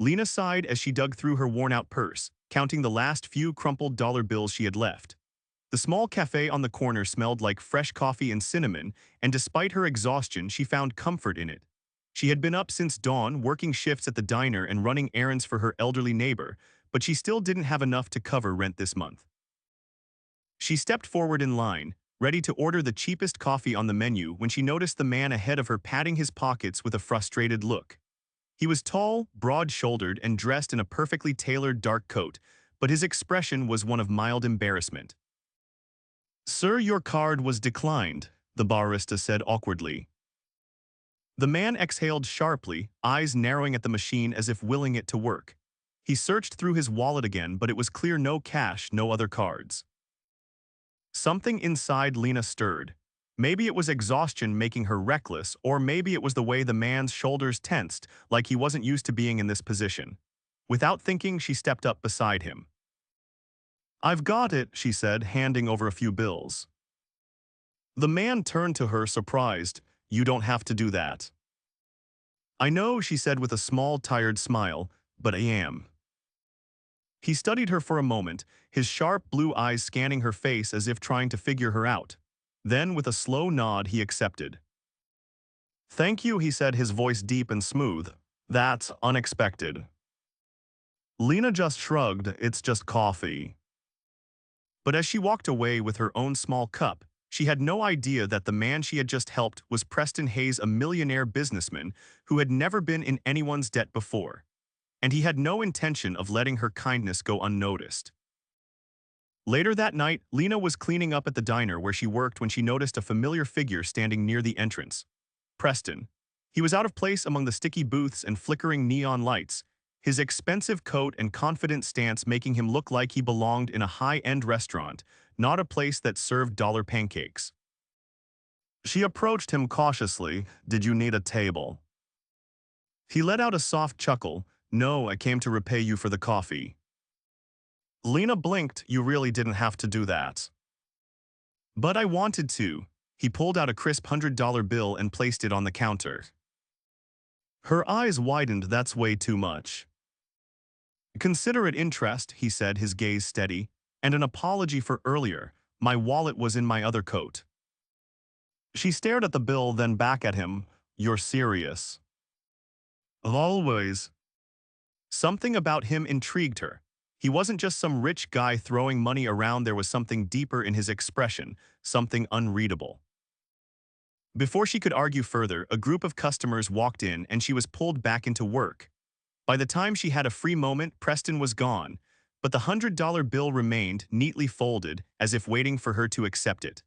Lena sighed as she dug through her worn-out purse, counting the last few crumpled dollar bills she had left. The small cafe on the corner smelled like fresh coffee and cinnamon, and despite her exhaustion, she found comfort in it. She had been up since dawn, working shifts at the diner and running errands for her elderly neighbor, but she still didn't have enough to cover rent this month. She stepped forward in line, ready to order the cheapest coffee on the menu when she noticed the man ahead of her patting his pockets with a frustrated look. He was tall, broad-shouldered, and dressed in a perfectly tailored dark coat, but his expression was one of mild embarrassment. "Sir, your card was declined," the barista said awkwardly. The man exhaled sharply, eyes narrowing at the machine as if willing it to work. He searched through his wallet again, but it was clear no cash, no other cards. Something inside Lena stirred. Maybe it was exhaustion making her reckless, or maybe it was the way the man's shoulders tensed, like he wasn't used to being in this position. Without thinking, she stepped up beside him. "I've got it," she said, handing over a few bills. The man turned to her, surprised. "You don't have to do that." "I know," she said with a small, tired smile, "but I am." He studied her for a moment, his sharp blue eyes scanning her face as if trying to figure her out. Then, with a slow nod, he accepted. "Thank you," he said, his voice deep and smooth. "That's unexpected." Lena just shrugged. "It's just coffee." But as she walked away with her own small cup, she had no idea that the man she had just helped was Preston Hayes, a millionaire businessman who had never been in anyone's debt before. And he had no intention of letting her kindness go unnoticed. Later that night, Lena was cleaning up at the diner where she worked when she noticed a familiar figure standing near the entrance. Preston. He was out of place among the sticky booths and flickering neon lights, his expensive coat and confident stance making him look like he belonged in a high-end restaurant, not a place that served dollar pancakes. She approached him cautiously. "Did you need a table?" He let out a soft chuckle. "No, I came to repay you for the coffee." Lena blinked. "You really didn't have to do that." "But I wanted to." He pulled out a crisp $100 bill and placed it on the counter. Her eyes widened. "That's way too much." "Consider it interest," he said, his gaze steady, "and an apology for earlier. My wallet was in my other coat." She stared at the bill, then back at him. "You're serious?" "Always." Something about him intrigued her. He wasn't just some rich guy throwing money around. There was something deeper in his expression, something unreadable. Before she could argue further, a group of customers walked in and she was pulled back into work. By the time she had a free moment, Preston was gone, but the $100 bill remained, neatly folded, as if waiting for her to accept it.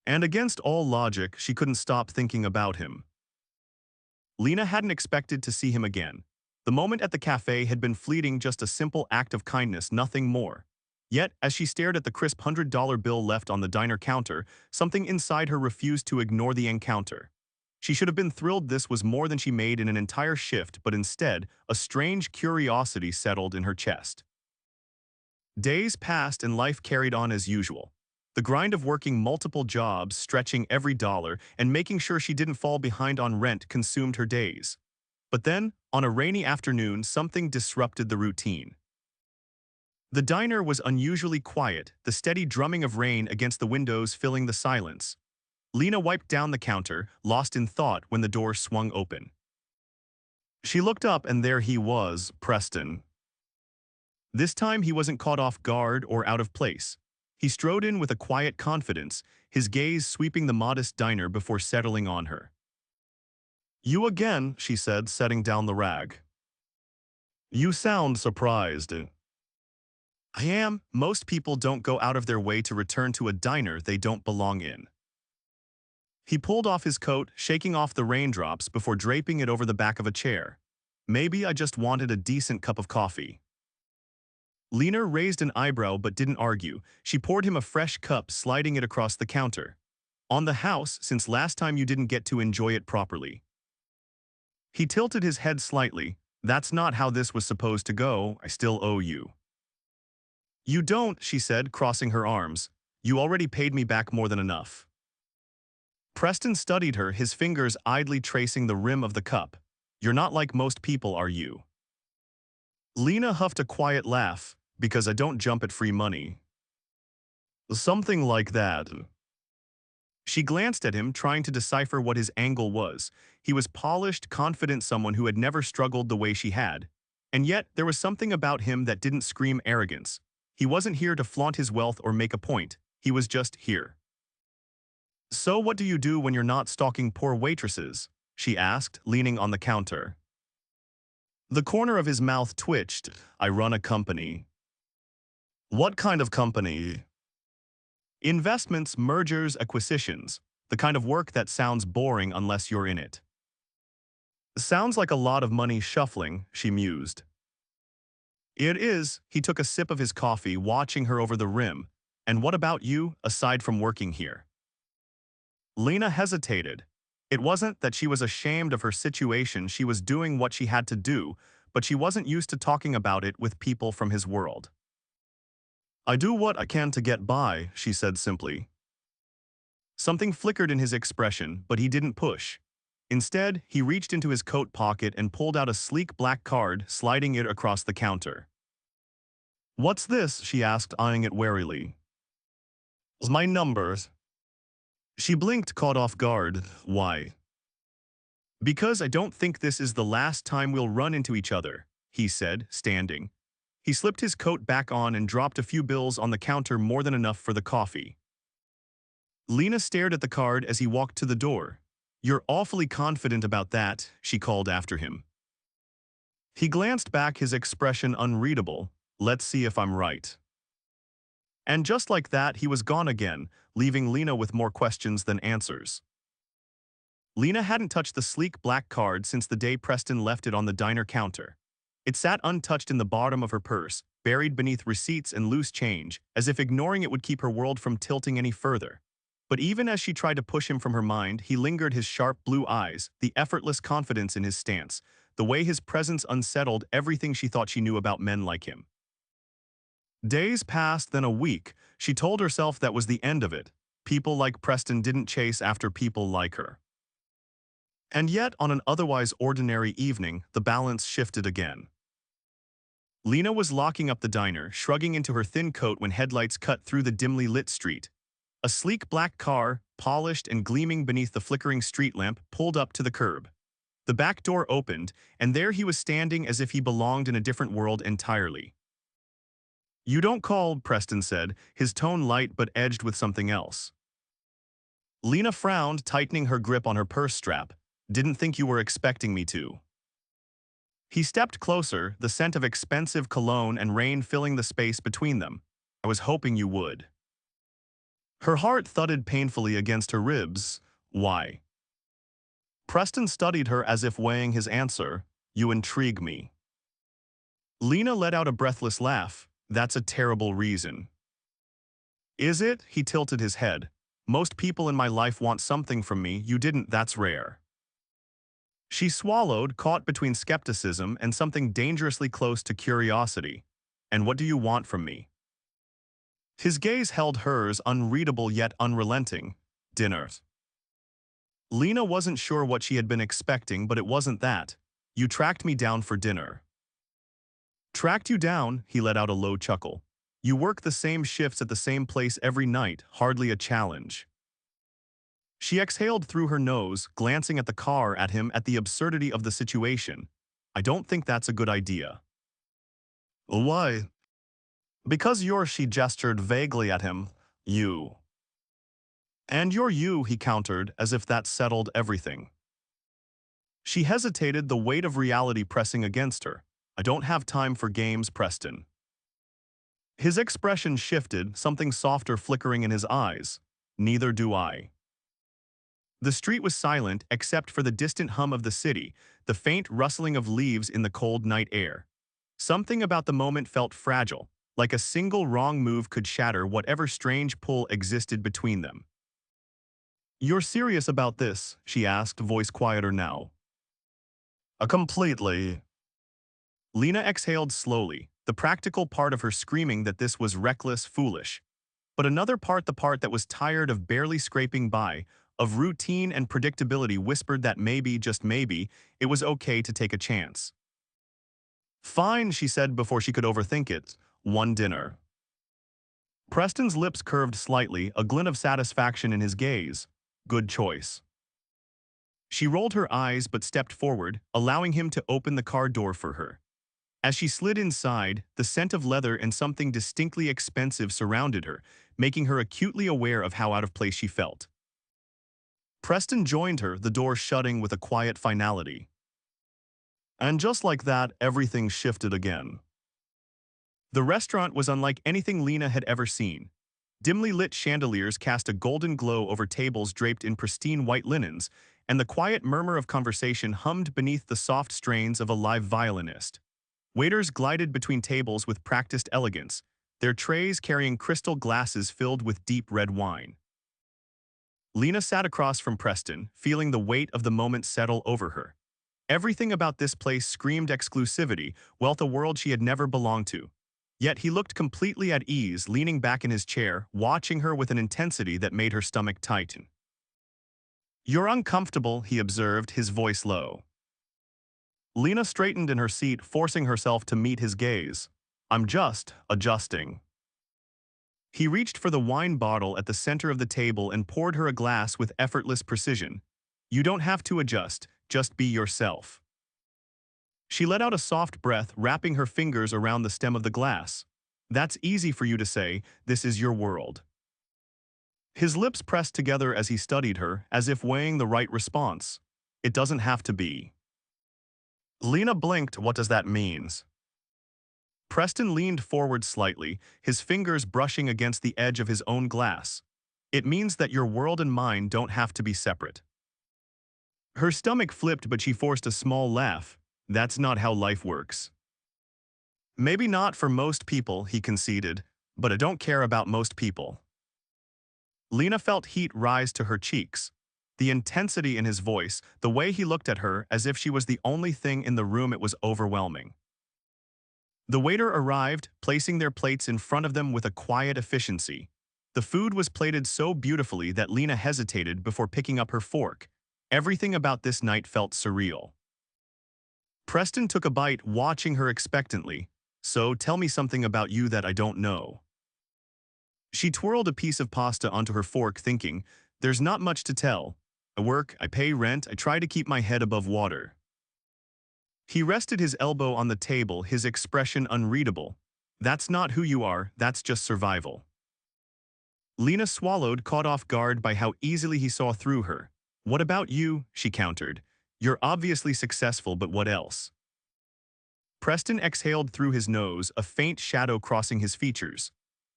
And against all logic, she couldn't stop thinking about him. Lena hadn't expected to see him again. The moment at the cafe had been fleeting, just a simple act of kindness, nothing more. Yet, as she stared at the crisp $100 bill left on the diner counter, something inside her refused to ignore the encounter. She should have been thrilled. This was more than she made in an entire shift, but instead, a strange curiosity settled in her chest. Days passed and life carried on as usual. The grind of working multiple jobs, stretching every dollar, and making sure she didn't fall behind on rent consumed her days. But then, on a rainy afternoon, something disrupted the routine. The diner was unusually quiet, the steady drumming of rain against the windows filling the silence. Lena wiped down the counter, lost in thought when the door swung open. She looked up and there he was, Preston. This time he wasn't caught off guard or out of place. He strode in with a quiet confidence, his gaze sweeping the modest diner before settling on her. "You again," she said, setting down the rag. "You sound surprised." "I am. Most people don't go out of their way to return to a diner they don't belong in." He pulled off his coat, shaking off the raindrops before draping it over the back of a chair. "Maybe I just wanted a decent cup of coffee." Lena raised an eyebrow but didn't argue. She poured him a fresh cup, sliding it across the counter. "On the house, since last time you didn't get to enjoy it properly." He tilted his head slightly. "That's not how this was supposed to go. I still owe you." "You don't," she said, crossing her arms. "You already paid me back more than enough." Preston studied her, his fingers idly tracing the rim of the cup. "You're not like most people, are you?" Lena huffed a quiet laugh, because I don't jump at free money. Something like that. She glanced at him, trying to decipher what his angle was. He was polished, confident someone who had never struggled the way she had. And yet, there was something about him that didn't scream arrogance. He wasn't here to flaunt his wealth or make a point. He was just here. So what do you do when you're not stalking poor waitresses? She asked, leaning on the counter. The corner of his mouth twitched. I run a company. What kind of company? Investments, mergers, acquisitions. The kind of work that sounds boring unless you're in it. Sounds like a lot of money shuffling, she mused. It is. He took a sip of his coffee, watching her over the rim. And what about you, aside from working here? Lena hesitated. It wasn't that she was ashamed of her situation, she was doing what she had to do, but she wasn't used to talking about it with people from his world. I do what I can to get by, she said simply. Something flickered in his expression, but he didn't push. Instead, he reached into his coat pocket and pulled out a sleek black card, sliding it across the counter. What's this? She asked, eyeing it warily. My numbers. She blinked, caught off guard. Why? Because I don't think this is the last time we'll run into each other, he said, standing. He slipped his coat back on and dropped a few bills on the counter, more than enough for the coffee. Lena stared at the card as he walked to the door. You're awfully confident about that, she called after him. He glanced back, his expression unreadable. Let's see if I'm right. And just like that, he was gone again, leaving Lena with more questions than answers. Lena hadn't touched the sleek black card since the day Preston left it on the diner counter. It sat untouched in the bottom of her purse, buried beneath receipts and loose change, as if ignoring it would keep her world from tilting any further. But even as she tried to push him from her mind, he lingered, his sharp blue eyes, the effortless confidence in his stance, the way his presence unsettled everything she thought she knew about men like him. Days passed, then a week. She told herself that was the end of it. People like Preston didn't chase after people like her. And yet, on an otherwise ordinary evening, the balance shifted again. Lena was locking up the diner, shrugging into her thin coat when headlights cut through the dimly lit street. A sleek black car, polished and gleaming beneath the flickering street lamp, pulled up to the curb. The back door opened, and there he was standing as if he belonged in a different world entirely. You don't call, Preston said, his tone light but edged with something else. Lena frowned, tightening her grip on her purse strap. Didn't think you were expecting me to. He stepped closer, the scent of expensive cologne and rain filling the space between them. I was hoping you would. Her heart thudded painfully against her ribs. Why? Preston studied her as if weighing his answer. You intrigue me. Lena let out a breathless laugh. That's a terrible reason. Is it? He tilted his head. Most people in my life want something from me. You didn't. That's rare. She swallowed, caught between skepticism and something dangerously close to curiosity. And what do you want from me? His gaze held hers, unreadable yet unrelenting. Dinner. Lena wasn't sure what she had been expecting, but it wasn't that. You tracked me down for dinner. Tracked you down? He let out a low chuckle. You work the same shifts at the same place every night, hardly a challenge. She exhaled through her nose, glancing at the car, at him, at the absurdity of the situation. I don't think that's a good idea. Why? Because you're, she gestured vaguely at him, you. And you're you, he countered, as if that settled everything. She hesitated, the weight of reality pressing against her. I don't have time for games, Preston. His expression shifted, something softer flickering in his eyes. Neither do I. The street was silent except for the distant hum of the city, the faint rustling of leaves in the cold night air. Something about the moment felt fragile, like a single wrong move could shatter whatever strange pull existed between them. You're serious about this? She asked, voice quieter now. Completely. Lena exhaled slowly, the practical part of her screaming that this was reckless, foolish. But another part, the part that was tired of barely scraping by, of routine and predictability, whispered that maybe, just maybe, it was okay to take a chance. Fine, she said before she could overthink it. One dinner. Preston's lips curved slightly, a glint of satisfaction in his gaze. Good choice. She rolled her eyes but stepped forward, allowing him to open the car door for her. As she slid inside, the scent of leather and something distinctly expensive surrounded her, making her acutely aware of how out of place she felt. Preston joined her, the door shutting with a quiet finality. And just like that, everything shifted again. The restaurant was unlike anything Lena had ever seen. Dimly lit chandeliers cast a golden glow over tables draped in pristine white linens, and the quiet murmur of conversation hummed beneath the soft strains of a live violinist. Waiters glided between tables with practiced elegance, their trays carrying crystal glasses filled with deep red wine. Lena sat across from Preston, feeling the weight of the moment settle over her. Everything about this place screamed exclusivity, wealth, a world she had never belonged to. Yet he looked completely at ease, leaning back in his chair, watching her with an intensity that made her stomach tighten. "You're uncomfortable," he observed, his voice low. Lena straightened in her seat, forcing herself to meet his gaze. "I'm just adjusting." He reached for the wine bottle at the center of the table and poured her a glass with effortless precision. "You don't have to adjust, just be yourself." She let out a soft breath, wrapping her fingers around the stem of the glass. "That's easy for you to say, this is your world." His lips pressed together as he studied her, as if weighing the right response. "It doesn't have to be." Lena blinked. "What does that mean?" Preston leaned forward slightly, his fingers brushing against the edge of his own glass. "It means that your world and mine don't have to be separate." Her stomach flipped, but she forced a small laugh. "That's not how life works." "Maybe not for most people," he conceded, "but I don't care about most people." Lena felt heat rise to her cheeks. The intensity in his voice, the way he looked at her as if she was the only thing in the room, it was overwhelming. The waiter arrived, placing their plates in front of them with a quiet efficiency. The food was plated so beautifully that Lena hesitated before picking up her fork. Everything about this night felt surreal. Preston took a bite, watching her expectantly. "So, tell me something about you that I don't know." She twirled a piece of pasta onto her fork, thinking, "There's not much to tell. I work, I pay rent, I try to keep my head above water." He rested his elbow on the table, his expression unreadable. "That's not who you are, that's just survival." Lena swallowed, caught off guard by how easily he saw through her. "What about you?" she countered. "You're obviously successful, but what else?" Preston exhaled through his nose, a faint shadow crossing his features.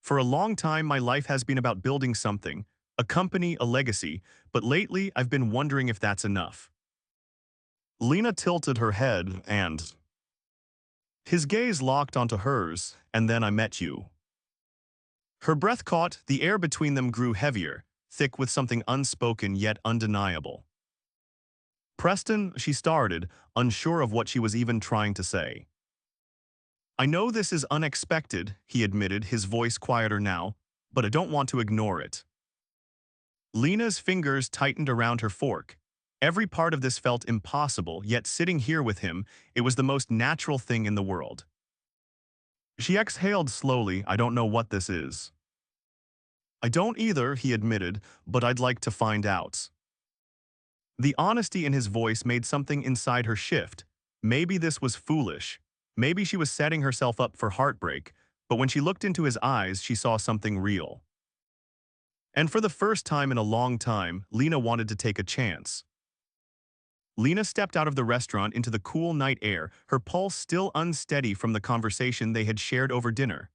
"For a long time, my life has been about building something, a company, a legacy, but lately I've been wondering if that's enough." Lena tilted her head, and his gaze locked onto hers. "And then I met you." Her breath caught, the air between them grew heavier, thick with something unspoken yet undeniable. "Preston," she started, unsure of what she was even trying to say. "I know this is unexpected," he admitted, his voice quieter now, "but I don't want to ignore it." Lena's fingers tightened around her fork. Every part of this felt impossible, yet sitting here with him, it was the most natural thing in the world. She exhaled slowly. "I don't know what this is." "I don't either," he admitted, "but I'd like to find out." The honesty in his voice made something inside her shift. Maybe this was foolish. Maybe she was setting herself up for heartbreak, but when she looked into his eyes, she saw something real. And for the first time in a long time, Lena wanted to take a chance. Lena stepped out of the restaurant into the cool night air, her pulse still unsteady from the conversation they had shared over dinner.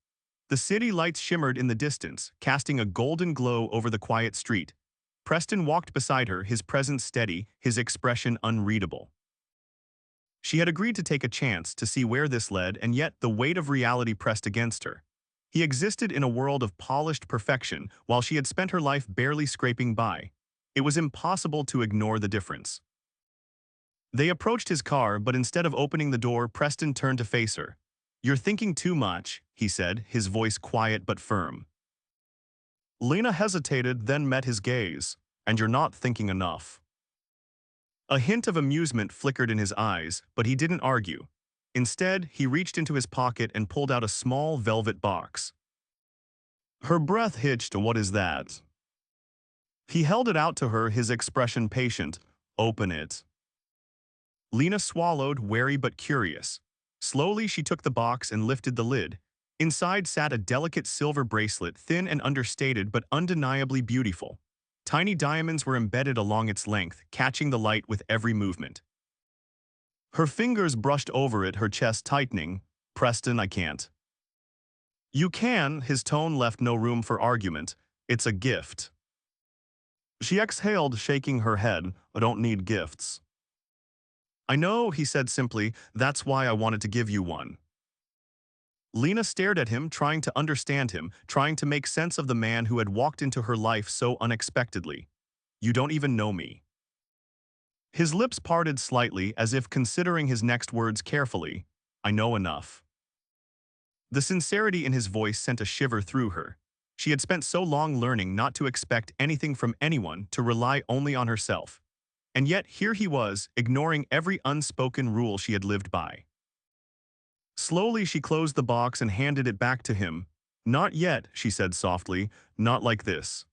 The city lights shimmered in the distance, casting a golden glow over the quiet street. Preston walked beside her, his presence steady, his expression unreadable. She had agreed to take a chance to see where this led, and yet the weight of reality pressed against her. He existed in a world of polished perfection, while she had spent her life barely scraping by. It was impossible to ignore the difference. They approached his car, but instead of opening the door, Preston turned to face her. "You're thinking too much," he said, his voice quiet but firm. Lena hesitated, then met his gaze. "And you're not thinking enough." A hint of amusement flickered in his eyes, but he didn't argue. Instead, he reached into his pocket and pulled out a small velvet box. Her breath hitched. What is that? He held it out to her, his expression patient. Open it. Lena swallowed, wary but curious. Slowly, she took the box and lifted the lid. Inside sat a delicate silver bracelet, thin and understated but undeniably beautiful. Tiny diamonds were embedded along its length, catching the light with every movement. Her fingers brushed over it, her chest tightening. Preston, I can't. You can, his tone left no room for argument. It's a gift. She exhaled, shaking her head. I don't need gifts. I know, he said simply, that's why I wanted to give you one. Lena stared at him, trying to understand him, trying to make sense of the man who had walked into her life so unexpectedly. You don't even know me. His lips parted slightly, as if considering his next words carefully. I know enough. The sincerity in his voice sent a shiver through her. She had spent so long learning not to expect anything from anyone, to rely only on herself. And yet here he was, ignoring every unspoken rule she had lived by. Slowly she closed the box and handed it back to him. Not yet, she said softly, not like this.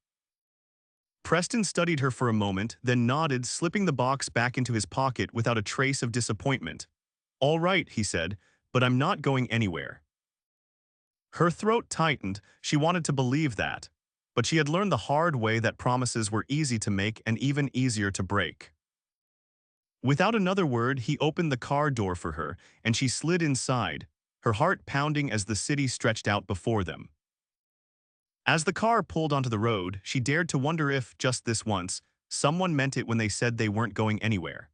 Preston studied her for a moment, then nodded, slipping the box back into his pocket without a trace of disappointment. All right, he said, but I'm not going anywhere. Her throat tightened. She wanted to believe that, but she had learned the hard way that promises were easy to make and even easier to break. Without another word, he opened the car door for her, and she slid inside, her heart pounding as the city stretched out before them. As the car pulled onto the road, she dared to wonder if, just this once, someone meant it when they said they weren't going anywhere.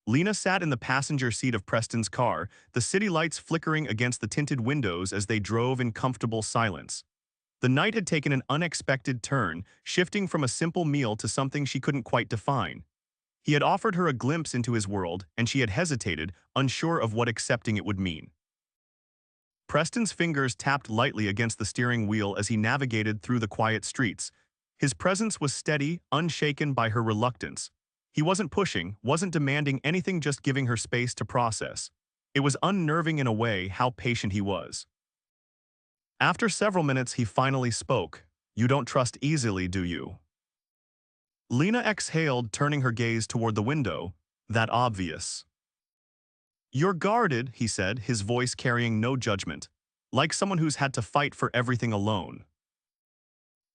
Lena sat in the passenger seat of Preston's car, the city lights flickering against the tinted windows as they drove in comfortable silence. The night had taken an unexpected turn, shifting from a simple meal to something she couldn't quite define. He had offered her a glimpse into his world, and she had hesitated, unsure of what accepting it would mean. Preston's fingers tapped lightly against the steering wheel as he navigated through the quiet streets. His presence was steady, unshaken by her reluctance. He wasn't pushing, wasn't demanding anything, just giving her space to process. It was unnerving in a way how patient he was. After several minutes, he finally spoke. You don't trust easily, do you? Lena exhaled, turning her gaze toward the window. That obvious. You're guarded, he said, his voice carrying no judgment, like someone who's had to fight for everything alone.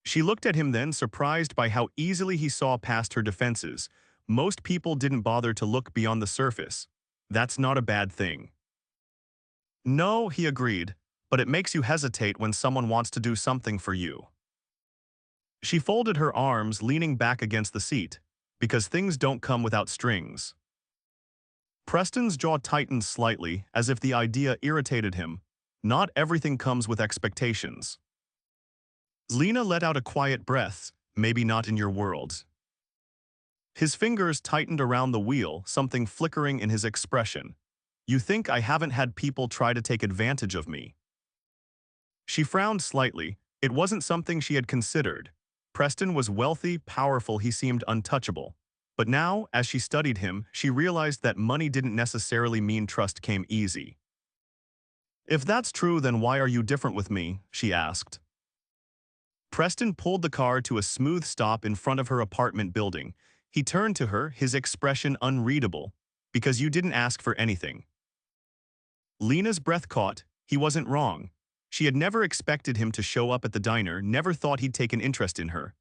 She looked at him then, surprised by how easily he saw past her defenses. Most people didn't bother to look beyond the surface. That's not a bad thing. No, he agreed, but it makes you hesitate when someone wants to do something for you. She folded her arms, leaning back against the seat, because things don't come without strings. Preston's jaw tightened slightly, as if the idea irritated him. Not everything comes with expectations. Lena let out a quiet breath. Maybe not in your world. His fingers tightened around the wheel, something flickering in his expression. You think I haven't had people try to take advantage of me? She frowned slightly. It wasn't something she had considered. Preston was wealthy, powerful, he seemed untouchable. But now, as she studied him, she realized that money didn't necessarily mean trust came easy. If that's true, then why are you different with me? She asked. Preston pulled the car to a smooth stop in front of her apartment building. He turned to her, his expression unreadable. Because you didn't ask for anything. Lena's breath caught. He wasn't wrong. She had never expected him to show up at the diner, never thought he'd take an interest in her.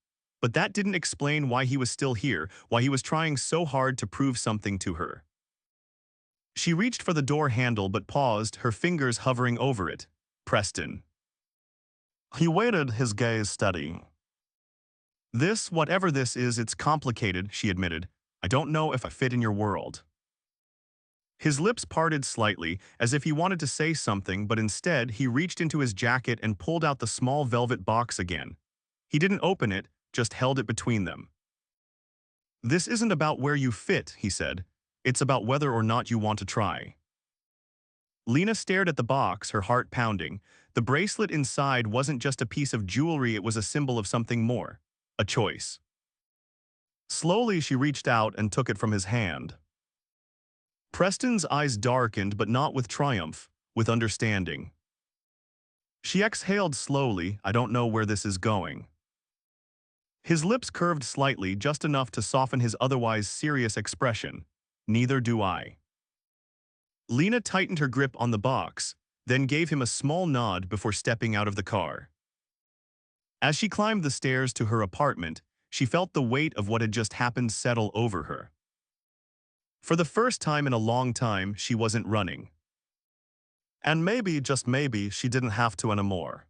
But that didn't explain why he was still here, why he was trying so hard to prove something to her. She reached for the door handle but paused, her fingers hovering over it. Preston. He waited, his gaze steady. This, whatever this is, it's complicated, she admitted. I don't know if I fit in your world. His lips parted slightly, as if he wanted to say something, but instead he reached into his jacket and pulled out the small velvet box again. He didn't open it, just held it between them. This isn't about where you fit, he said. It's about whether or not you want to try. Lena stared at the box, her heart pounding. The bracelet inside wasn't just a piece of jewelry, it was a symbol of something more. A choice. Slowly she reached out and took it from his hand. Preston's eyes darkened, but not with triumph, with understanding. She exhaled slowly. I don't know where this is going. His lips curved slightly, just enough to soften his otherwise serious expression. Neither do I. Lena tightened her grip on the box, then gave him a small nod before stepping out of the car. As she climbed the stairs to her apartment, she felt the weight of what had just happened settle over her. For the first time in a long time, she wasn't running. And maybe, just maybe, she didn't have to anymore.